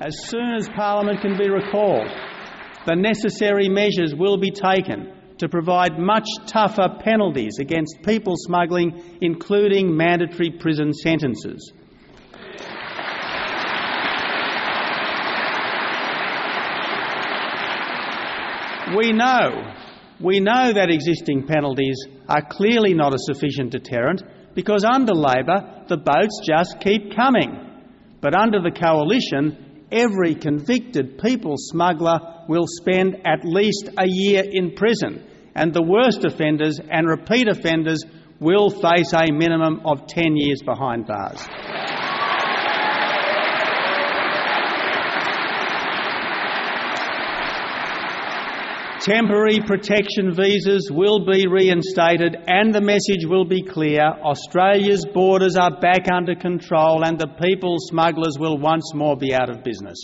as soon as Parliament can be recalled, the necessary measures will be taken to provide much tougher penalties against people smuggling, including mandatory prison sentences. We know that existing penalties are clearly not a sufficient deterrent because under Labor the boats just keep coming. But under the Coalition, every convicted people smuggler will spend at least a year in prison, and the worst offenders and repeat offenders will face a minimum of 10 years behind bars. Temporary protection visas will be reinstated and the message will be clear: Australia's borders are back under control and the people smugglers will once more be out of business.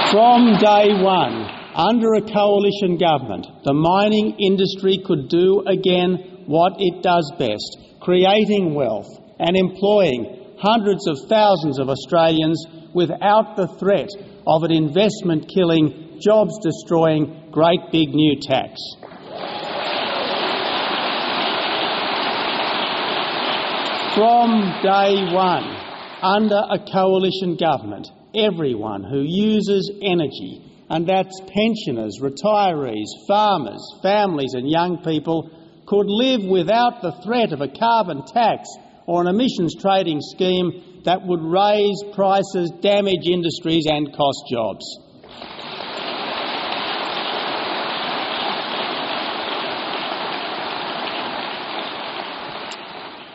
From day one, under a coalition government, the mining industry could do again what it does best: creating wealth and employing hundreds of thousands of Australians without the threat of an investment-killing, jobs-destroying, great big new tax. From day one, under a coalition government, everyone who uses energy, and that's pensioners, retirees, farmers, families and young people, could live without the threat of a carbon tax or an emissions trading scheme that would raise prices, damage industries and cost jobs.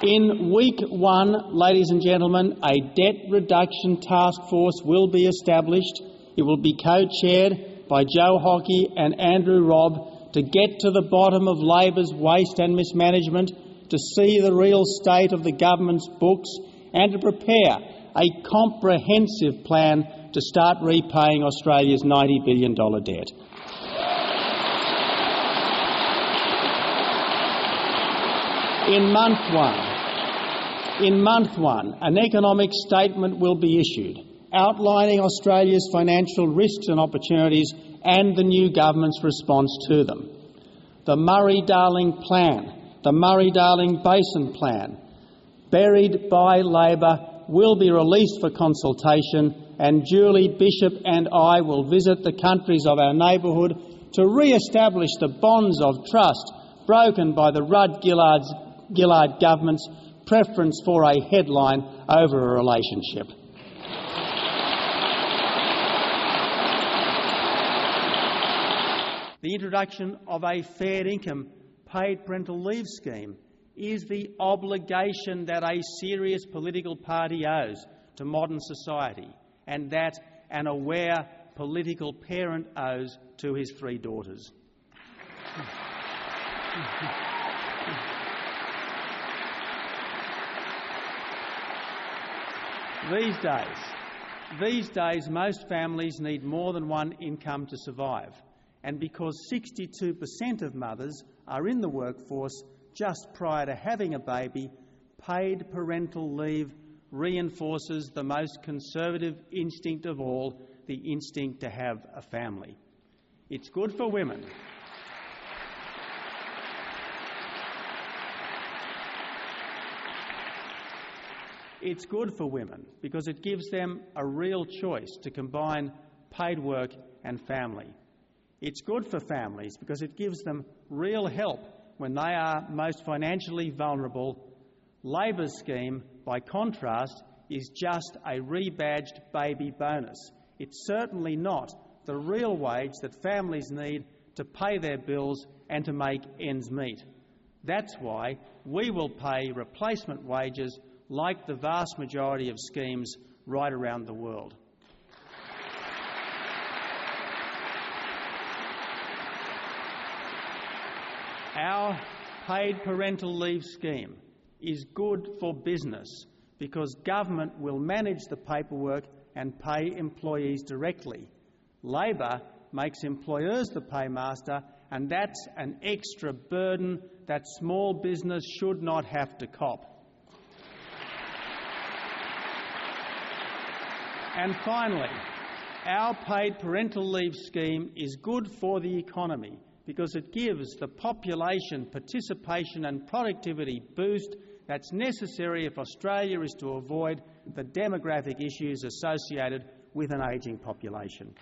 In week one, ladies and gentlemen, a debt reduction task force will be established. It will be co-chaired by Joe Hockey and Andrew Robb to get to the bottom of Labor's waste and mismanagement, to see the real state of the government's books and to prepare a comprehensive plan to start repaying Australia's $90 billion debt. In month one, an economic statement will be issued outlining Australia's financial risks and opportunities and the new government's response to them. The Murray-Darling Plan, the Murray-Darling Basin Plan, buried by Labor, will be released for consultation, and Julie Bishop and I will visit the countries of our neighbourhood to re-establish the bonds of trust broken by the Rudd-Gillard government's preference for a headline over a relationship. The introduction of a fair income paid parental leave scheme is the obligation that a serious political party owes to modern society, and that an aware political parent owes to his three daughters. These days, most families need more than one income to survive, and because 62% of mothers are in the workforce just prior to having a baby, paid parental leave reinforces the most conservative instinct of all, the instinct to have a family. It's good for women. It's good for women because it gives them a real choice to combine paid work and family. It's good for families because it gives them real help when they are most financially vulnerable. Labor's scheme, by contrast, is just a rebadged baby bonus. It's certainly not the real wage that families need to pay their bills and to make ends meet. That's why we will pay replacement wages like the vast majority of schemes right around the world. Our paid parental leave scheme is good for business because government will manage the paperwork and pay employees directly. Labor makes employers the paymaster, and that's an extra burden that small business should not have to cop. And finally, our paid parental leave scheme is good for the economy because it gives the population participation and productivity boost that's necessary if Australia is to avoid the demographic issues associated with an ageing population.